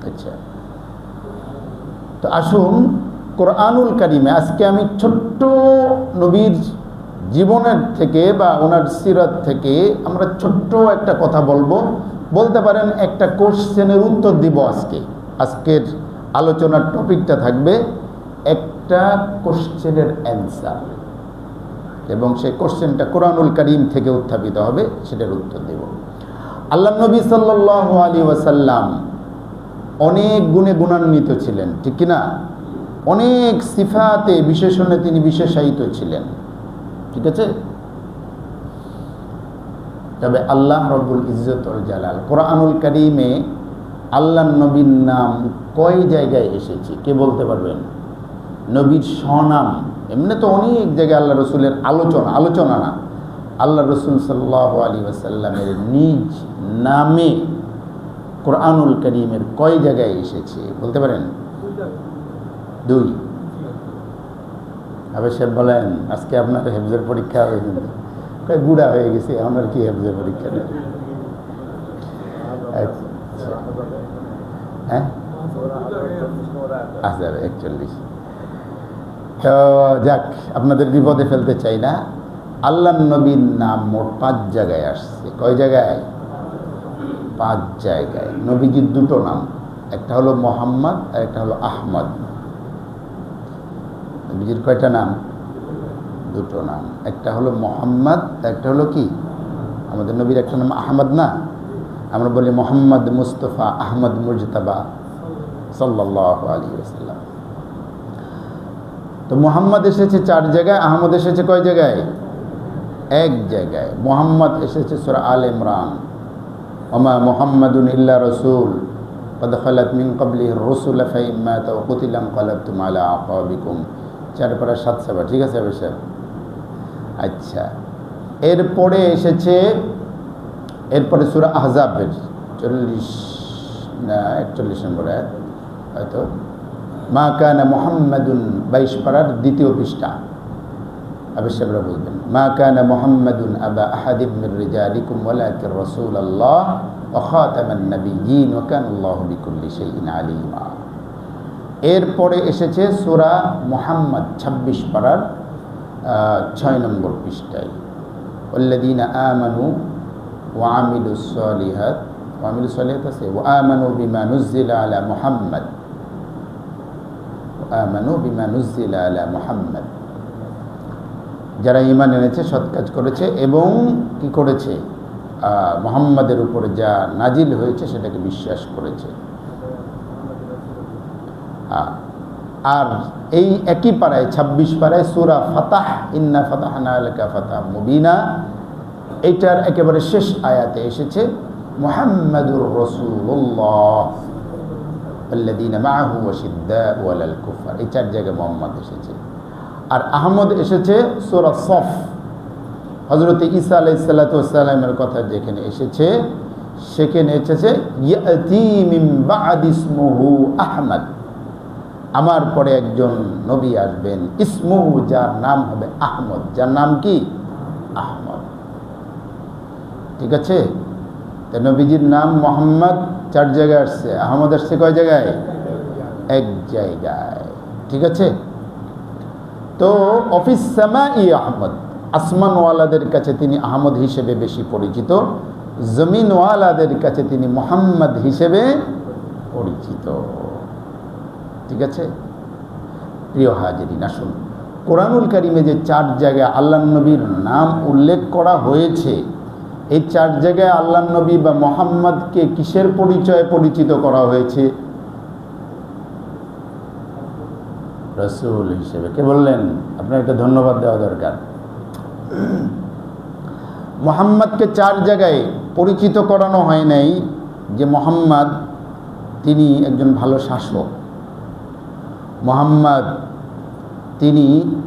আচ্ছা, তো আসুন কোরআনুল কারিমে আজকে আমি ছোট্ট নবীর জীবনের থেকে বা ওনার সিরাত থেকে আমরা ছোট্ট একটা কথা বলতে পারেন একটা কোশ্চেনের উত্তর দিব। আজকের আলোচনার টপিকটা থাকবে একটা কোশ্চেনের অ্যান্সার, এবং সেই কোশ্চেনটা কোরআনুল কারিম থেকে উত্থাপিত হবে, সেটার উত্তর দেব। আল্লাহ নবী সাল্লাল্লাহু আলাইহি ওয়াসাল্লাম অনেক গুণে গুণান্বিত ছিলেন, ঠিক কিনা? অনেক সিফাতে বিশেষণে তিনি বিশেষায়িত ছিলেন, ঠিক আছে? তবে আল্লাহ রব্বুল ইজ্জত ওয়াল জালাল কোরআনুল কারিমে আল্লাহ নবীর নাম কয় জায়গায় এসেছে কে বলতে পারবেন? নবীর স্বনাম, এমনি তো অনেক জায়গায় আল্লাহ রসুলের আলোচনা না, আল্লাহ রসুল সাল্লাল্লাহু আলাইহি ওয়াসাল্লামের নিজ নামে কোরআনুল কারিমের কয় জায়গায় এসেছে বলতে পারেন? 2। আবার সে বলেন আজকে আপনার হেফজের পরীক্ষা হবে, কিন্তু বুড়া হয়ে গেছে, আমার কি হেফজের পরীক্ষা নেই? হ্যাঁ, 41। তো যাক, আপনাদের বিপদে ফেলতে চাই না। আল্লাহ নবীর নাম মোট 5 জায়গায় আসছে। কয় জায়গায়? 5 জায়গায়। নবীজির 2টো নাম, একটা হলো মোহাম্মদ আর একটা হলো আহমদ। নবীজির কয়টা নাম? 2টো নাম, একটা হলো মোহাম্মদ, একটা হলো কি? আমাদের নবীর একটা নাম আহমদ না? আমরা বলি মোহাম্মদ মুস্তফা আহমদ মুজতাবা সাল্লাল্লাহু আলাইহি ওয়াসাল্লাম। তো মোহাম্মদ এসেছে 4 জায়গায়, আহমদ এসেছে কয় জায়গায়? 1 জায়গায়। মোহাম্মদ এসেছে সূরা আল ইমরান, ওমা মুহাম্মাদুন ইল্লা রাসূল ক্বাদ খালাত মিন ক্বাবলিহি আর-রুসুল ফাইন মাতা ওয়া কুতিলা ইনকালাবতুম আলা আকাবিকুম, 4 পারা 7 সাবা, ঠিক আছে অবশ্যই। আচ্ছা, এরপরে এসেছে, এরপরে সূরা আহজাবের 40 না 41 নম্বর আয়াত হয়তো, মা কানা মুহাম্মাদুন 22 পারার 2য় পৃষ্ঠা, অবশ্যই আপনারা বলবেন, মা কানা মুহাম্মাদুন আবা আহাদিম মির রিজালিকুম ওয়ালাকিন রাসূলুল্লাহ ওয়া খাতামান নাবিয়্যিন ওয়া কানাল্লাহু বিকুল্লি শাইইন আলিমা। এরপরে এসেছে সূরা মুহাম্মদ 26 পারার 6 নম্বর পৃষ্ঠায়, ওয়াল্লাযীনা আমানু ওয়া আমিলুস সালিহাত, আছে ওয়া আমানু বিমা নুযিলা আলা মুহাম্মদ, আমানু বিমা নুযিলা আলা মুহাম্মদ, যারা ঈমান এনেছে, সৎ কাজ করেছে এবং কি করেছে? মুহাম্মাদের উপরে যা নাজিল হয়েছে সেটাকে বিশ্বাস করেছে। আর এই একই পারায় 26 পারায় সূরা ফাতাহ, ইন্না ফাতাহনা লাকা ফাতাহ মুবিনা, এইটার একেবারে শেষ আয়াতে এসেছে মুহাম্মাদুর রাসূলুল্লাহ আল্লাযীনা মাআহু ওয়াশিদ্দাউ আলাল কুফার, এই 4 জায়গায় মুহাম্মদ এসেছে। আর আহমদ এসেছে সূরা সফ, হযরত ঈসা আলাইহিস সালাতু ওয়াস সালামের কথা যেখানে এসেছে, সেখানে এসেছে ইয়াতি মিন বা'দি ইসমুহু আহমদ, আমার পরে একজন নবী আসবেন, ইসমুহু, যার নাম হবে আহমদ, যার নাম কি? আহমদ, ঠিক আছে? তো নবীজির নাম মুহাম্মদ 4 জায়গায় আসছে, আহমদ আসছে কয় জায়গায়? 1 জায়গায়, ঠিক আছে? তো অফিস সামাই আহমদ, আসমানওয়ালাদের কাছে তিনি আহমদ হিসেবে বেশি পরিচিত, জমিনওয়ালাদের কাছে তিনি মুহাম্মদ হিসেবে পরিচিত, ঠিক আছে? প্রিয় হাজিরিন, আসুন কোরআনুল কারিমে যে 4 জায়গায় আল্লাহ নবীর নাম উল্লেখ করা হয়েছে, এই 4 জায়গায় আল্লাহ নবী বা মুহাম্মদকে কিসের পরিচয়ে পরিচিত করা হয়েছে? রাসূল হিসেবে। কে বললেন? আপনার একটা ধন্যবাদ দেওয়া দরকার। মুহাম্মদকে 4 জায়গায় পরিচিত করানো হয় নাই যে মুহাম্মদ তিনি একজন ভালো শাসক, মুহাম্মদ তিনি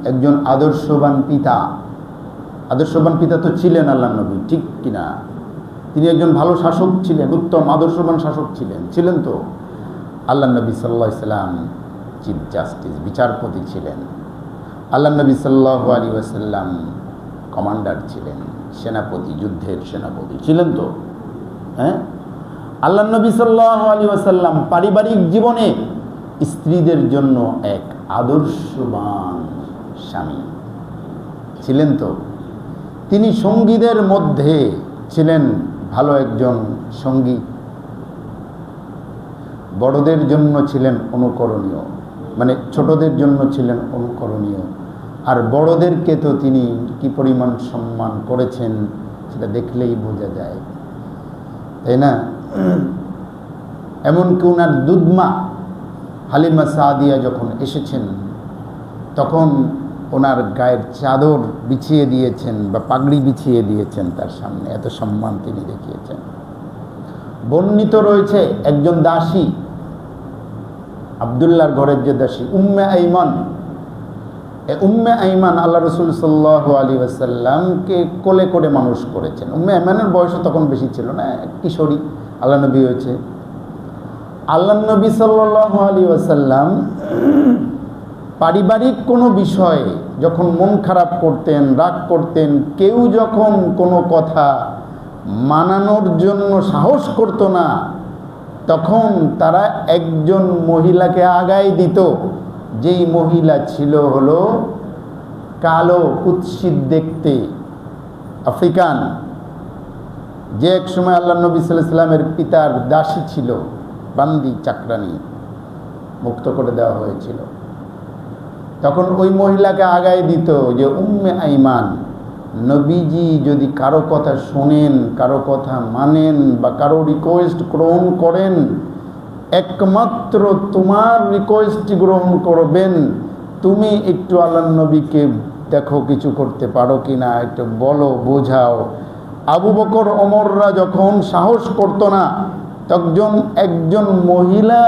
একজন আদর্শবান পিতা। আদর্শবান পিতা তো ছিলেন আল্লাহ নবী, ঠিক কিনা? তিনি একজন ভালো শাসক ছিলেন, উত্তম আদর্শবান শাসক ছিলেন তো। আল্লাহ নবী সাল্লাল্লাহু আলাইহি ওয়াসাল্লাম চিফ জাস্টিস, বিচারপতি ছিলেন। আল্লাহ নবী সাল্লাল্লাহু আলাইহি ওয়াসাল্লাম কমান্ডার ছিলেন, সেনাপতি, যুদ্ধের সেনাপতি ছিলেন তো, হ্যাঁ? আল্লাহ নবী সাল্লাল্লাহু আলাইহি ওয়াসাল্লাম পারিবারিক জীবনে স্ত্রীদের জন্য এক আদর্শবান স্বামী ছিলেন। তো তিনি সঙ্গীদের মধ্যে ছিলেন ভালো একজন সঙ্গী, বড়দের জন্য ছিলেন অনুকরণীয়, মানে ছোটদের জন্য ছিলেন অনুকরণীয়। আর বড়দেরকে তো তিনি কি পরিমাণ সম্মান করেছেন সেটা দেখলেই বোঝা যায়, তাই না? এমনকি ওনার দুধমা হালিমা সাদিয়া যখন এসেছেন তখন ওনার গায়ের চাদর বিছিয়ে দিয়েছেন বা পাগড়ি বিছিয়ে দিয়েছেন তার সামনে, এত সম্মান তিনি দেখিয়েছেন। বর্ণিত রয়েছে একজন দাসী, আব্দুল্লাহর ঘরের যে দাসী উম্মে আইমান, উম্মে আইমান আল্লাহ রসুল সাল্লাল্লাহু আলাইহি ওয়াসাল্লামকে কোলে করে মানুষ করেছেন। উম্মে আইমানের বয়স তখন বেশি ছিল না, কিশোরী আল্লাহ নবী হয়েছে। আল্লাহ নবী সাল্লাল্লাহু আলাইহি ওয়াসাল্লাম পারিবারিক কোনো বিষয়ে যখন মন খারাপ করতেন, রাগ করতেন, কেউ যখন কোনো কথা মানানোর জন্য সাহস করতো না, তখন তারা একজন মহিলাকে আগায় দিত, যেই মহিলা ছিল হলো কালো, কুৎসিত দেখতে, আফ্রিকান, যে এক সময় আল্লাহ নবী সাল্লাল্লাহু আলাইহি ওয়াসাল্লামের পিতার দাসী ছিল, বান্দি, চাকরানি, মুক্ত করে দেওয়া হয়েছিল। তখন ওই মহিলাকে আগায় দিত যে উম্মে আইমান, নবীজি যদি কারো কথা শোনেন, কারো কথা মানেন বা কারো রিকোয়েস্ট গ্রহণ করেন, একমাত্র তোমার রিকোয়েস্টটি গ্রহণ করবেন। তুমি একটু আল্লাহ নবীকে দেখো কিছু করতে পারো কি না, একটু বলো, বোঝাও। আবু বকর ওমররা যখন সাহস করতো না, তখন একজন মহিলা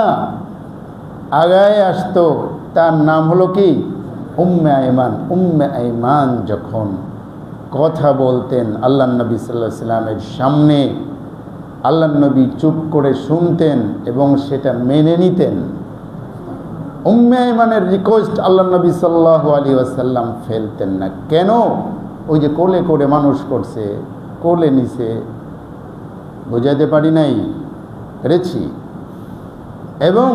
আগায় আসতো, তার নাম হলো কি উম্মে আইমান। উম্মে আইমান যখন কথা বলতেন আল্লাহ নবী সাল্লাল্লাহু আলাইহি ওয়াসাল্লামের সামনে, আল্লাহ নবী চুপ করে শুনতেন এবং সেটা মেনে নিতেন। উম্মে আইমানের রিকোয়েস্ট আল্লাহ নবী সাল্লাল্লাহু আলাইহি ওয়াসাল্লাম ফেলতেন না। কেন? ওই যে কোলে করে মানুষ করছে, কোলে নিছে, বোঝাতে পারি নাই, পেরেছি। এবং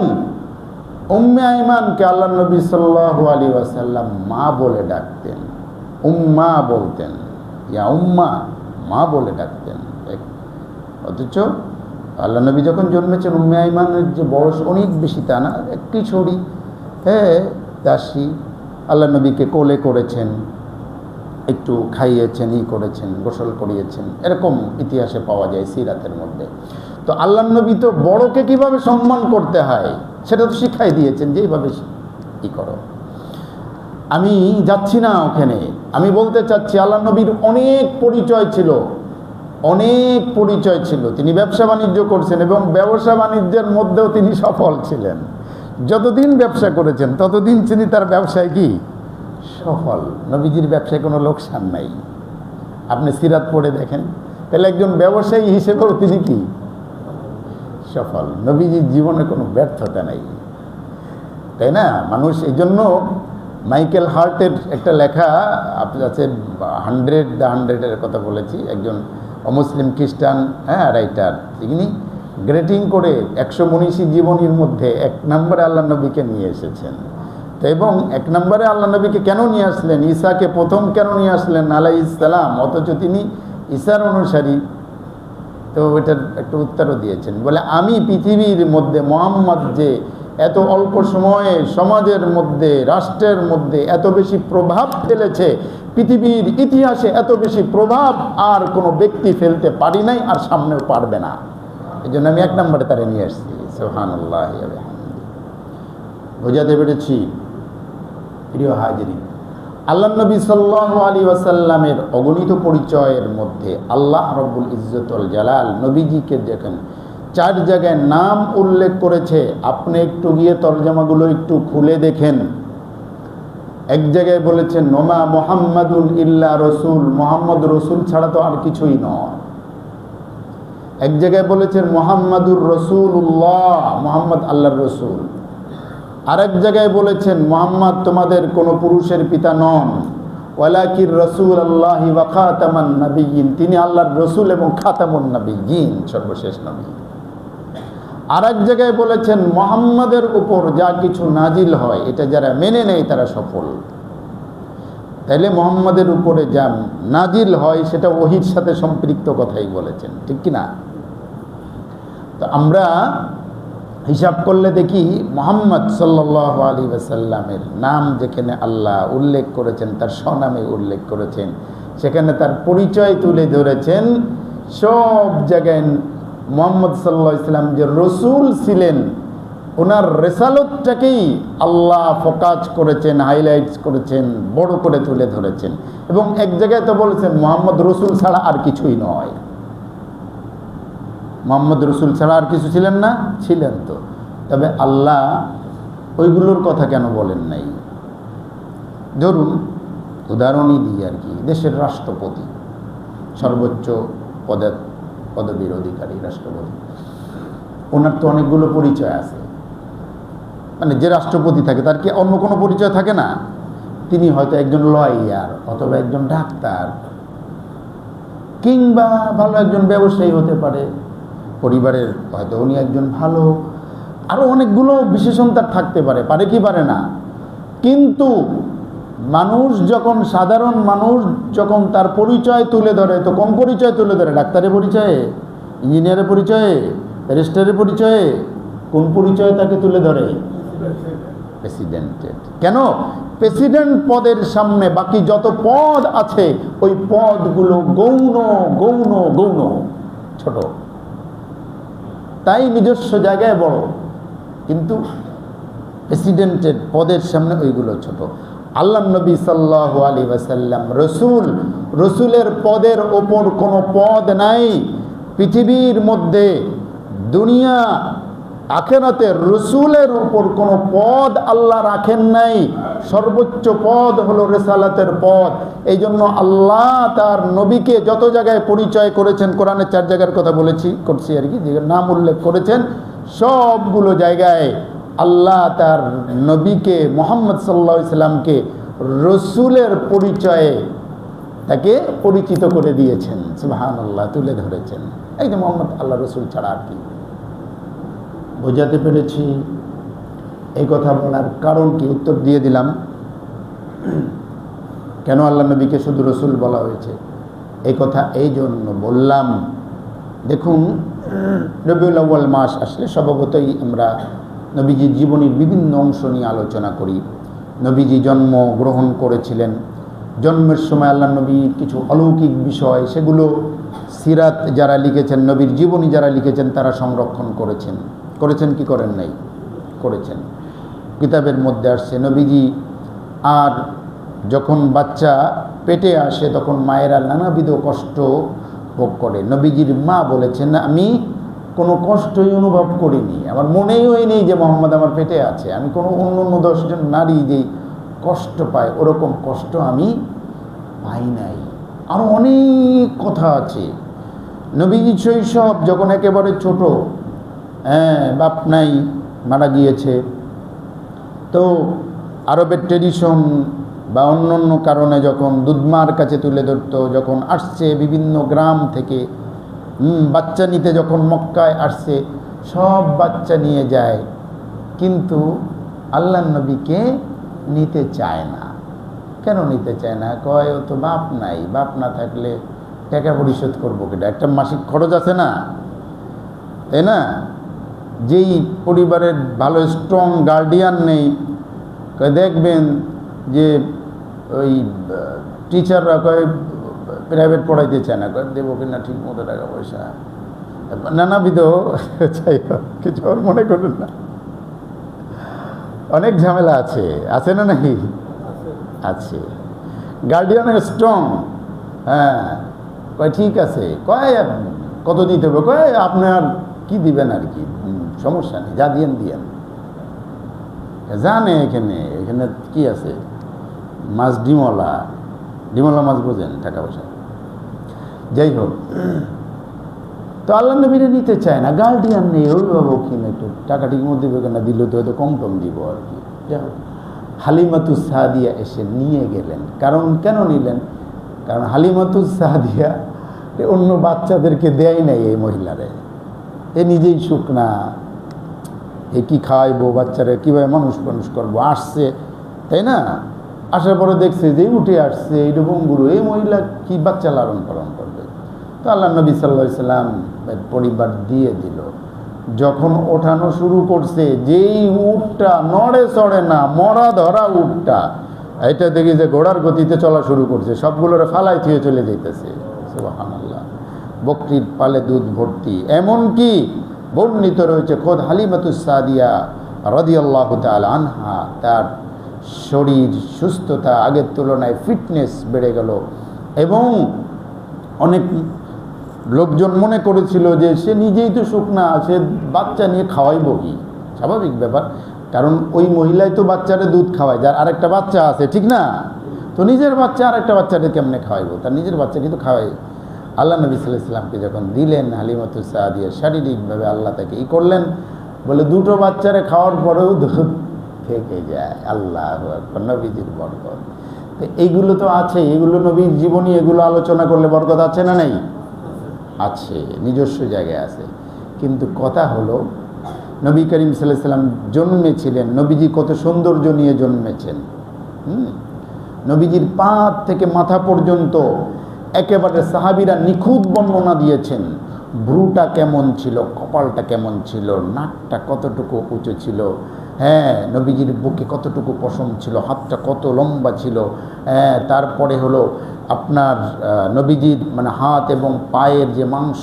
উম্মে আইমানকে আল্লাহ নবী সাল্লাল্লাহু আলাইহি ওয়াসাল্লাম মা বলে ডাকতেন, উম্মা বলতেন, ইয়া উম্মা, মা বলে ডাকতেন। অথচ আল্লাহ নবী যখন জন্মেছেন, উম্মে আইমানের যে বয়স অনেক বেশি তা না, এক কিশোরী, দাসী, আল্লাহ নবীকে কোলে করেছেন, একটু খাইয়েছেন, করেছেন, গোসল করিয়েছেন, এরকম ইতিহাসে পাওয়া যায়, সিরাতের মধ্যে। তো আল্লাহ নবী তো বড়কে কিভাবে সম্মান করতে হয় সেটা তো শিখাই দিয়েছেন, যে এইভাবে করো। আমি যাচ্ছি না ওখানে, আমি বলতে চাচ্ছি আল্লাহ নবীর অনেক পরিচয় ছিল, অনেক পরিচয় ছিল। তিনি ব্যবসা বাণিজ্য করছেন এবং ব্যবসা বাণিজ্যের মধ্যেও তিনি সফল ছিলেন। যতদিন ব্যবসা করেছেন ততদিন তিনি তার ব্যবসায় কি সফল। নবীজির ব্যবসায় কোনো লোকসান নাই। আপনি সিরাত পড়ে দেখেন, তাহলে একজন ব্যবসায়ী হিসেবেও তিনি কি সফল। নবীজির জীবনে কোনো ব্যর্থতা নাই, তাই না? মানুষ এই জন্য মাইকেল হার্টের একটা লেখা আছে, 100 কথা বলেছি, একজন অমুসলিম খ্রিস্টান রাইটার, তিনি গ্রেটিং করে 100 মনীষী জীবনীর মধ্যে 1 নম্বরে আল্লাহ নবীকে নিয়ে এসেছেন। তো এবং 1 নম্বরে আল্লাহ নবীকে কেন নিয়ে আসলেন, ঈসাকে প্রথম কেন নিয়ে আসলেন আলাইহিস সালাম, অথচ তিনি ঈসার অনুসারী, তো এটার একটা উত্তরও দিয়েছেন। বলে আমি পৃথিবীর মধ্যে মোহাম্মদ যে এত অল্প সময়ে সমাজের মধ্যে, রাষ্ট্রের মধ্যে এত বেশি প্রভাব ফেলেছে, পৃথিবীর ইতিহাসে এত বেশি প্রভাব আর কোনো ব্যক্তি ফেলতে পারি নাই, আর সামনেও পারবে না। এই জন্য আমি 1 নম্বরে তারে নিয়ে আসছি। সুবহানাল্লাহ, বোঝাতে পেরেছি? প্রিয় হাজিরিন, আল্লাহ নবী সাল্লাল্লাহু আলাইহি ওয়াসাল্লামের অগণিত পরিচয়ের মধ্যে আল্লাহ রাব্বুল ইজ্জতুল জালাল নবীজিকে দেখেন 4 জায়গায় নাম উল্লেখ করেছে। আপনি একটু গিয়ে তরজমাগুলো একটু খুলে দেখেন। এক জায়গায় বলেছেন নোমা মুহাম্মাদুন ইল্লা রসুল, মোহাম্মদ রসুল ছাড়া তো আর কিছুই নয়। এক জায়গায় বলেছেন মুহাম্মাদুর রাসূলুল্লাহ, মুহাম্মদ আল্লাহর রসুল। আরেক জায়গায় বলেছেন মুহাম্মদ তোমাদের কোনো পুরুষের পিতা নন, ওয়ালাকির রাসূলুল্লাহি ওয়া খাতামান নাবিয়্যিন, তিনি আল্লাহর রসুল এবং খাতামুন নাবিয়্যিন, সর্বশেষ নবী। আর এক জায়গায় বলেছেন মুহাম্মাদের উপর যা কিছু নাজিল হয় এটা যারা মেনে নেয় তারা সফল। তাইলে মুহাম্মাদের উপরে যা নাজিল হয় সেটা ওহীর সাথে সম্পৃক্ত কথাই বলেছেন, ঠিক কি না? তো আমরা হিসাব করলে দেখি মুহাম্মদ সাল্লাল্লাহু আলাইহি ওয়াসাল্লামের নাম যেখানে আল্লাহ উল্লেখ করেছেন, তার স্বনামে উল্লেখ করেছেন, সেখানে তার পরিচয় তুলে ধরেছেন। সব জায়গায় মুহাম্মদ সাল্লাল্লাহু আলাইহি ওয়াসাল্লাম যে রসুল ছিলেন, ওনার রেসালতটাকেই আল্লাহ ফোকাস করেছেন, হাইলাইটস করেছেন, বড় করে তুলে ধরেছেন। এবং এক জায়গায় তো বলেছেন মুহাম্মদ রসুল ছাড়া আর কিছুই নয়। মুহাম্মদ রসুল ছাড়া আর কিছু ছিলেন না? ছিলেন তো। তবে আল্লাহ ওইগুলোর কথা কেন বলেন নাই? ধরুন উদাহরণই দিই আর কি, দেশের রাষ্ট্রপতি, সর্বোচ্চ পদবীর অধিকারী রাষ্ট্রপতি, ওনার তো অনেকগুলো পরিচয় আছে। মানে যে রাষ্ট্রপতি থাকে তার কি অন্য কোনো পরিচয় থাকে না? তিনি হয়তো একজন লয়ার অথবা একজন ডাক্তার কিংবা ভালো একজন ব্যবসায়ী হতে পারে, পরিবারের হয়তো উনি একজন ভালো, আরও অনেকগুলো বিশেষণ তার থাকতে পারে, পারে কি পারে না? কিন্তু মানুষ যখন, সাধারণ মানুষ যখন তার পরিচয় তুলে ধরে, তো কোন পরিচয় তুলে ধরে? ডাক্তারের পরিচয়ে, ইঞ্জিনিয়ারের পরিচয়ে, ব্যারিস্টারের পরিচয়ে? কোন পরিচয় তাকে তুলে ধরে? প্রেসিডেন্টের। কেন? প্রেসিডেন্ট পদের সামনে বাকি যত পদ আছে ওই পদগুলো গৌণ গৌণ গৌণ, ছোট, তাই নিজস্ব জায়গায় বড়, কিন্তু প্রেসিডেন্টের পদের সামনে ওইগুলো ছোট। আল্লাহ নবী সাল্লাল্লাহু আলাইহি ওয়াসাল্লাম রসুল, রসুলের পদের ওপর কোনো পদ নাই পৃথিবীর মধ্যে, দুনিয়া আখিরাতে রসুলের উপর কোনো পদ আল্লাহ রাখেন নাই। সর্বোচ্চ পদ হলো রিসালাতের পদ। এই জন্য আল্লাহ তার নবীকে যত জায়গায় পরিচয় করেছেন, কোরআনে 4 জায়গার কথা করছি আর কি, যে নাম উল্লেখ করেছেন, সবগুলো জায়গায় আল্লাহ তার নবীকে মুহাম্মদ সাল্লাল্লাহু আলাইহি সাল্লামকে রসুলের পরিচয়ে তাকে পরিচিত করে দিয়েছেন। সুবহানাল্লাহ, তুলে ধরেছেন। এই যে মুহাম্মদ আল্লাহ রসুল ছাড়া আর কি। বোঝাতে পেরেছি? এই কথা বলার কারণ কি? উত্তর দিয়ে দিলাম। কেন আল্লাহ নবীকে শুধু রসুল বলা হয়েছে? এই কথা এই জন্য বললাম, দেখুন রবিউল আউয়াল মাস আসলে স্বভাবতই আমরা নবীজির জীবনীর বিভিন্ন অংশ নিয়ে আলোচনা করি। নবীজি জন্ম গ্রহণ করেছিলেন, জন্মের সময় আল্লাহ নবীর কিছু অলৌকিক বিষয়, সেগুলো সিরাত যারা লিখেছেন, নবীর জীবনী যারা লিখেছেন তারা সংরক্ষণ করেছেন। করেছেন কি করেন নাই? করেছেন। কিতাবের মধ্যে আসছে নবীজি আর যখন বাচ্চা পেটে আসে তখন মায়েরা নানাবিধ কষ্ট ভোগ করে। নবীজির মা বলেছেন, আমি কোনো কষ্টই অনুভব করিনি, আমার মনেই হয়নি যে মোহাম্মদ আমার পেটে আছে। আমি কোনো অন্য 10 জন নারী যেই কষ্ট পায় ওরকম কষ্ট আমি পাই নাই। আরও অনেক কথা আছে। নবীজি শৈশব যখন একেবারে ছোট, বাপ নাই, মারা গিয়েছে, তো আরবের ট্রেডিশন বা অন্য কারণে যখন দুধমার কাছে তুলে ধরত, যখন আসছে বিভিন্ন গ্রাম থেকে বাচ্চা নিতে, যখন মক্কায় আসছে সব বাচ্চা নিয়ে যায়, কিন্তু আল্লাহ নবীকে নিতে চায় না। কেন নিতে চায় না? কয় ও তো বাপ নাই, বাপ না থাকলে টাকা পরিশোধ করবো কেটা? একটা মাসিক খরচ আছে না, তাই না? যেই পরিবারের ভালো স্ট্রং গার্ডিয়ান নেই, দেখবেন যে ওই টিচাররা কয় প্রাইভেট পড়াইতে চায় না, কয় দেবো কিনা ঠিক মতো টাকা পয়সা, নানাবিধ, চাই কিছু আর মনে করুন না, অনেক ঝামেলা আছে, আছে না নাকি? আছে। গার্ডিয়ানের স্ট্রং, হ্যাঁ, কয় ঠিক আছে, কয় কত দিতে হবে, কয় আপনার কি দিবেন আর কি, সমস্যা নেই, যা দিয়েন দিয়েন। জানে এখানে কি আছে, মাছ ডিমলা মাছ বোঝেন, টাকা পয়সা। যাই হোক, তো আল্লাহ নবীরা নিতে চায় না, গার্ডিয়ান নেই, অভিভাবক কিনা একটু টাকা ঠিক মতো দেবে কেনা, দিল তো হয়তো কম টম দিব আর কি। যাই হোক, হালিমাতুস সাদিয়া এসে নিয়ে গেলেন। কারণ কেন নিলেন? কারণ হালিমাতুস সাদিয়া অন্য বাচ্চাদেরকে দেয় নাই এই মহিলারে, এ নিজেই শুকনা, এ কী খাওয়াইবো বাচ্চারা, কীভাবে মানুষ করবো, আসছে তাই না, আসার পরে দেখছে যে উঠে আসছে এইটা বঙ্গুরু, এই মহিলা কি বাচ্চা লালন পালন করবে। তো আল্লাহ নবী সাল্লাল্লাহু আলাইহি ওয়াসাল্লাম পরিবার দিয়ে দিল। যখন ওঠানো শুরু করছে, যেই উটটা নড়ে চড়ে না, মরা ধরা উটটা, এটা দেখি যে ঘোড়ার গতিতে চলা শুরু করছে, সবগুলোরে ফালাই থুয়ে চলে যাইতেছে। সুবহানাল্লাহ। বকরির পালে দুধ ভর্তি। এমনকি বর্ণিত রয়েছে খোদ হালিমাতুস সাদিয়া রাদিয়াল্লাহু তাআলা আনহা, তার শরীর সুস্থতা আগের তুলনায় ফিটনেস বেড়ে গেল, এবং অনেক লোকজন মনে করেছিল যে সে নিজেই তো শুকনা, সে বাচ্চা নিয়ে খাওয়াইব কি, স্বাভাবিক ব্যাপার, কারণ ওই মহিলাই তো বাচ্চারে দুধ খাওয়ায়, যার আরেকটা বাচ্চা আছে, ঠিক না, তো নিজের বাচ্চা আরেকটা বাচ্চাকে কেমনে খাওয়াইব, তার নিজের বাচ্চা কিন্তু খাওয়াই। আল্লাহ নবী সাল্লাল্লাহু আলাইহি ওয়াসাল্লামকে যখন দিলেন হালিমাতুস সাদিয়া, শারীরিকভাবে আল্লাহ তাকে করলেন, বলে দুটো বাচ্চারে খাওয়ার পরেও দুধ থেকে যায়। আল্লাহু আকবার, নবীজির বরকত। তো এইগুলো তো আছে, এগুলো নবীর জীবনী, এগুলো আলোচনা করলে বরকত আছে না নেই? আছে, নিজস্ব জায়গায় আছে। কিন্তু কথা হলো, নবী করিম সাল্লাল্লাহু আলাইহি ওয়াসাল্লাম জন্মেছিলেন, নবীজি কত সৌন্দর্য নিয়ে জন্মেছেন। নবীজির পা থেকে মাথা পর্যন্ত একেবারে সাহাবীরা নিখুঁত বর্ণনা দিয়েছেন। ভ্রুটা কেমন ছিল, কপালটা কেমন ছিল, নাকটা কতটুকু উঁচু ছিল, হ্যাঁ, নবীজির বুকে কতটুকু পশম ছিল, হাতটা কত লম্বা ছিল, হ্যাঁ, তারপরে হলো আপনার নবীজির মানে হাত এবং পায়ের যে মাংস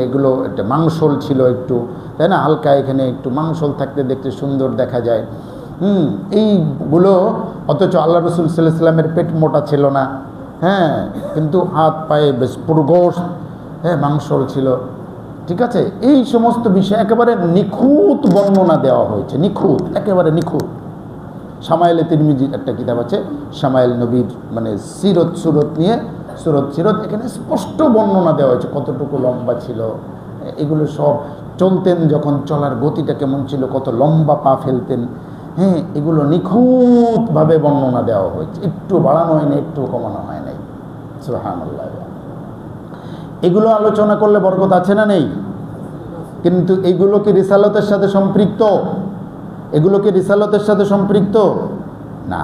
এগুলো একটা মাংসল ছিল একটু, তাই না, হালকা এখানে একটু মাংসল থাকতে দেখতে সুন্দর দেখা যায়। এইগুলো, অথচ আল্লাহ রাসূল সাল্লাল্লাহু আলাইহি ওয়াসাল্লামের পেট মোটা ছিল না, হ্যাঁ, কিন্তু হাত পায়ে বেশ পুরো গোশত, হ্যাঁ, মাংসল ছিল, ঠিক আছে। এই সমস্ত বিষয় একেবারে নিখুঁত বর্ণনা দেওয়া হয়েছে, নিখুঁত, একেবারে নিখুঁত। শামায়েলে তিরমিজির একটা কিতাব আছে, শামায়েল নবীর মানে সিরত সুরত নিয়ে, সিরত, এখানে স্পষ্ট বর্ণনা দেওয়া হয়েছে, কতটুকু লম্বা ছিল, এগুলো সব, চলতেন যখন চলার গতিটা কেমন ছিল, কত লম্বা পা ফেলতেন, হ্যাঁ, এগুলো নিখুঁতভাবে বর্ণনা দেওয়া হয়েছে, একটু বাড়ানো হয় না, একটু কমানো হয় নাই। সুবহানাল্লাহ। এগুলো আলোচনা করলে বরকত আছে না নেই? কিন্তু এগুলো কি রিসালতের সাথে সম্পৃক্ত? এগুলো কি রিসালতের সাথে সম্পৃক্ত না।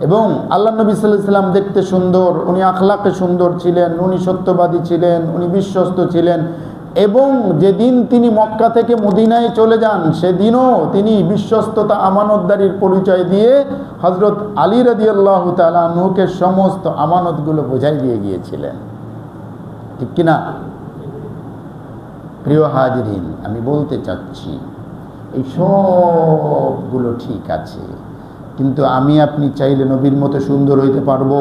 এবং আল্লাহ নবী সাল্লাল্লাহু আলাইহি ওয়াসাল্লাম দেখতে সুন্দর, উনি আখলাকে সুন্দর ছিলেন, উনি সত্যবাদী ছিলেন, উনি বিশ্বস্ত ছিলেন, এবং যেদিন তিনি মক্কা থেকে মদিনায় চলে যান, সেদিনও তিনি বিশ্বস্ততা, আমানতদারির পরিচয় দিয়ে হযরত আলী রাদিয়াল্লাহু তাআলা আনহুকে সমস্ত আমানতগুলো বোঝাই দিয়ে গিয়েছিলেন, ঠিক কিনা? প্রিয় হাজিরিন, আমি বলতে চাচ্ছি এই সবগুলো ঠিক আছে, কিন্তু আমি আপনি চাইলে নবীর মতো সুন্দর হইতে পারবো?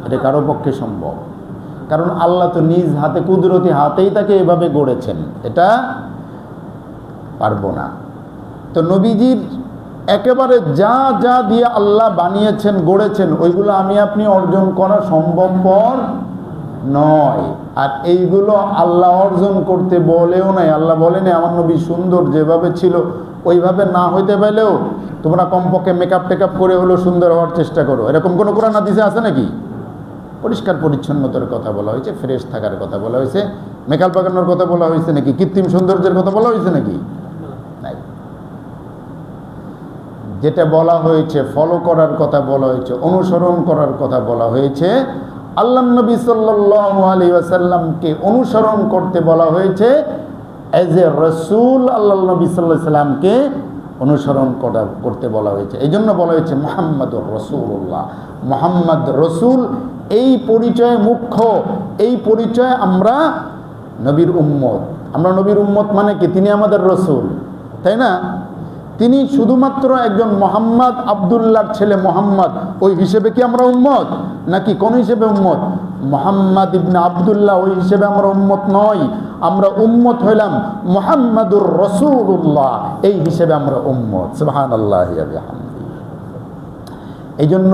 এটা কারো পক্ষে সম্ভব? কারণ আল্লাহ তো নিজ হাতে, কুদরতি হাতেই তাকে এভাবে গড়েছেন, এটা পারবো না। তো নবীজির একেবারে যা যা দিয়ে আল্লাহ বানিয়েছেন, গড়েছেন, ওইগুলো আমি আপনি অর্জন করা সম্ভবপর নয়। আর এইগুলো আল্লাহ অর্জন করতে বলেও নাই, আল্লাহ বলেনি আমার নবী সুন্দর যেভাবে ছিল ওইভাবে না হইতে পারলেও তোমরা কমপক্ষে মেকআপ টেকআপ করে হলেও সুন্দর হওয়ার চেষ্টা করো, এরকম কোনো কোরআন হাদিসে আছে নাকি? পরিষ্কার পরিচ্ছন্নতার কথা বলা হয়েছে, ফ্রেশ থাকার কথা বলা হয়েছে, মেকআপ লাগানোর কথা বলা হয়েছে নাকি? কৃত্রিম সৌন্দর্যের কথা বলা হয়েছে নাকি? নাই। যেটা বলা হয়েছে ফলো করার কথা বলা হয়েছে, অনুসরণ করার কথা বলা হয়েছে, আল্লাহ নবী সাল্লাল্লাহু আলাইহি ওয়াসাল্লামকে অনুসরণ করতে বলা হয়েছে এজ এ রাসূল। আল্লাহ নবী সাল্লাল্লাহু আলাইহি ওয়াসাল্লামকে অনুসরণ করতে বলা হয়েছে, এই জন্য বলা হয়েছে মুহাম্মাদুর রাসূলুল্লাহ, মুহাম্মদ রসুল। এই পরিচয় মুখ্য, এই পরিচয় আমরা নবীর উম্মত। আমরা নবীর উম্মত মানে কি? তিনি আমাদের রসুল, তাই না? তিনি শুধুমাত্র একজন মোহাম্মদ, আব্দুল্লাহর ছেলে মোহাম্মদ, ওই হিসেবে কি আমরা উম্মত? নাকি কোন হিসেবে উম্মত? মোহাম্মদ ইবনে আব্দুল্লাহ, ওই হিসেবে আমরা উম্মত নই। আমরা উম্মত হইলাম মুহাম্মাদুর রাসূলুল্লাহ, এই হিসেবে আমরা উম্মত। সুবহানাল্লাহি ওয়া বিহামদিহি। এই জন্য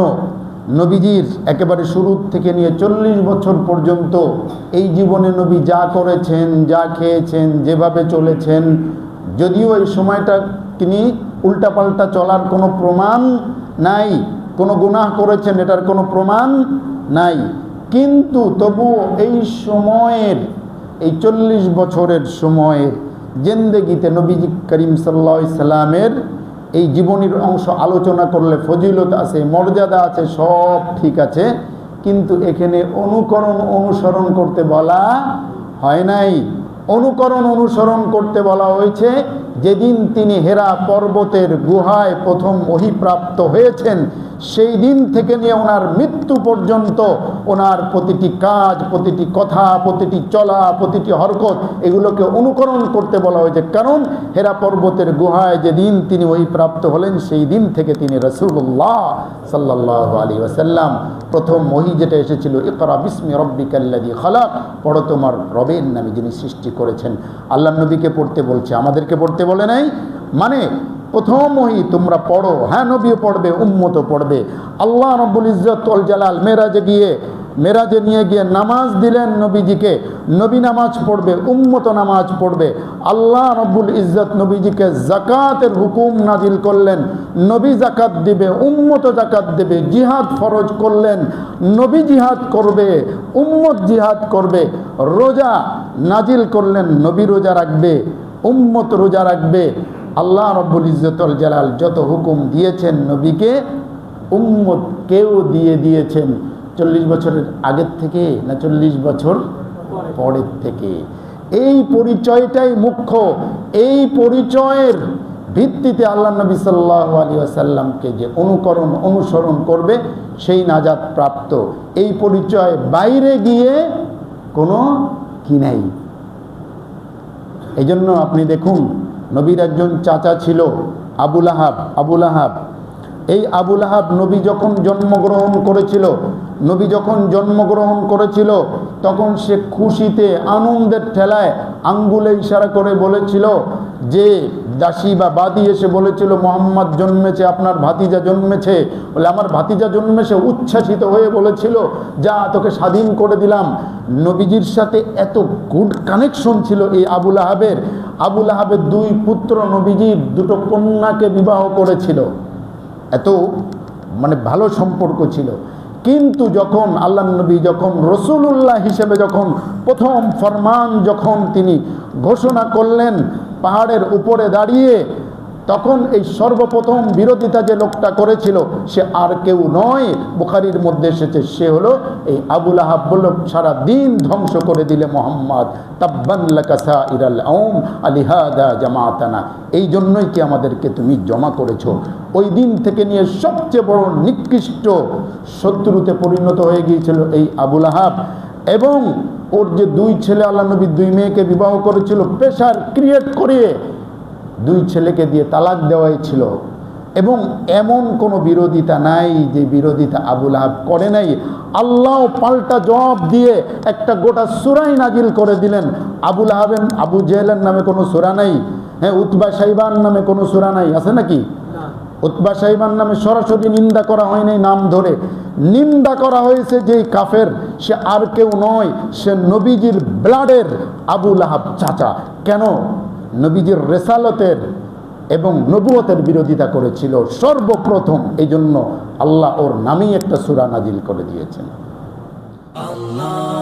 নবীজির একেবারে শুরু থেকে নিয়ে 40 বছর পর্যন্ত এই জীবনে নবী যা করেছেন, যা খেয়েছেন, যেভাবে চলেছেন, যদিও এই সময়টা তিনি উল্টাপাল্টা চলার কোনো প্রমাণ নাই, কোনো গুনাহ করেছেন এটার কোনো প্রমাণ নাই, কিন্তু তবু এই সময়ের এই 40 বছরের সময়ে জিন্দেগিতে নবীজি করিম সাল্লাল্লাহু আলাইহি সাল্লামের এই জীবনীর অংশ আলোচনা করলে ফজিলত আছে, মর্যাদা আছে, সব ঠিক আছে, কিন্তু এখানে অনুসরণ করতে বলা হয় নাই। অনুসরণ করতে বলা হয়েছে যেদিন তিনি হেরা পর্বতের গুহায় প্রথম ওহী প্রাপ্ত হয়েছেন, সেই দিন থেকে নিয়ে ওনার মৃত্যু পর্যন্ত ওনার প্রতিটি কাজ, প্রতিটি কথা, প্রতিটি চলা, প্রতিটি হরকত এগুলোকে অনুকরণ করতে বলা হয়েছে। কারণ হেরা পর্বতের গুহায় যেদিন তিনি ওহী প্রাপ্ত হলেন, সেই দিন থেকে তিনি রাসূলুল্লাহ সাল্লাল্লাহু আলাইহি ওয়াসাল্লাম প্রথম ওহী যেটা এসেছিল, ইকরা বিসমি রাব্বিকাল্লাযী খালাক, পড়ো তোমার রবের নামে যিনি সৃষ্টি করেছেন। আল্লাহ নবীকে পড়তে বলছে, আমাদেরকে পড়তে বলে নাই। মানে প্রথম ওহী তোমরা পড়ো, হ্যাঁ নবীও পড়বে, উম্মতও পড়বে। আল্লাহ রাব্বুল ইজ্জত ওয়াল জালাল মেরাজে নিয়ে গিয়ে নামাজ দিলেন নবীজিকে, নবী নামাজ পড়বে, উম্মত নামাজ পড়বে। আল্লাহ রাব্বুল ইজ্জত নবীজিকে যাকাতের হুকুম নাজিল করলেন, নবী যাকাত দিবে, উম্মত যাকাত দেবে। জিহাদ ফরজ করলেন, নবী জিহাদ করবে, উম্মত জিহাদ করবে। রোজা নাজিল করলেন, নবী রোজা রাখবে, উম্মত রোজা রাখবে। আল্লাহ রাব্বুল ইজ্জত ওয়াল জালাল যত হুকুম দিয়েছেন নবীকে, উম্মতকেও দিয়ে দিয়েছেন। 40 বছরের আগের থেকে না 40 বছর পরের থেকে। এই পরিচয়টাই মুখ্য। এই পরিচয়ের ভিত্তিতে আল্লাহ নবী সাল্লাল্লাহু আলাইহি ওয়াসাল্লামকে যে অনুসরণ করবে সেই নাজাত প্রাপ্ত। এই পরিচয় বাইরে গিয়ে কোনো কি নাই। এই জন্য আপনি দেখুন, নবীর একজন চাচা ছিল আবুল আহাব। এই আবুল আহাব নবী যখন জন্মগ্রহণ করেছিল তখন সে খুশিতে আনন্দের ঠেলায় আঙ্গুলে ইশারা করে বলেছিল যে দাসী বা বাদী এসে বলেছিল, মোহাম্মদ জন্মেছে, আপনার ভাতিজা জন্মেছে। বলে আমার ভাতিজা জন্মেছে, উচ্ছ্বাসিত হয়ে বলেছিল, যা তোকে স্বাধীন করে দিলাম। নবীজির সাথে এত গুড কানেকশন ছিল এই আবুল আহাবের। আবুল আহাবের 2 পুত্র নবীজির 2 কন্যাকে বিবাহ করেছিল, এত মানে ভালো সম্পর্ক ছিল। কিন্তু যখন আল্লাহ নবী যখন রাসূলুল্লাহ হিসেবে যখন প্রথম ফরমান যখন তিনি ঘোষণা করলেন পাহাড়ের উপরে দাঁড়িয়ে, তখন এই সর্বপ্রথম বিরোধিতা যে লোকটা করেছিল সে আর কেউ নয়, বুখারীর মধ্যে এসেছে, সে হলো এই আবুল আহাব। বলল, সারা দিন ধ্বংস করে দিলে মোহাম্মদ, তাব্বান লাকা সাইরাল আউম আলিহাদা জামাতানা, এই জন্যই কি আমাদেরকে তুমি জমা করেছো। ওই দিন থেকে নিয়ে সবচেয়ে বড় নিকৃষ্ট শত্রুতে পরিণত হয়ে গিয়েছিল এই আবুল আহাব। এবং ওর যে 2 ছেলে, আল্লাহ নবী 2 মেয়েকে বিবাহ করেছিল, প্রেশার ক্রিয়েট করিয়ে 2 ছেলেকে দিয়ে তালাক দেওয়াই ছিল। এবং এমন কোনো বিরোধিতা নাই যে বিরোধিতা আবুল আহাব করে নাই। আল্লাহ পাল্টা জবাব দিয়ে একটা গোটা সূরাই নাজিল করে দিলেন। আবু জেহেলের নামে কোনো সূরা নাই, হ্যাঁ, উতবা শাইবান নামে কোনো সূরা নাই, আছে নাকি? উতবা শাইবান নামে সরাসরি নিন্দা করা হয় নাই, নাম ধরে নিন্দা করা হয়েছে যেই কাফের, সে আর কেউ নয়, সে নবীজির ব্লাডের আবুল আহাব চাচা। কেন? নবীজির রেসালতের এবং নবুয়তের বিরোধিতা করেছিল সর্বপ্রথম। এই জন্য আল্লাহ ওর নামেই একটা সূরা নাজিল করে দিয়েছেন। আল্লাহ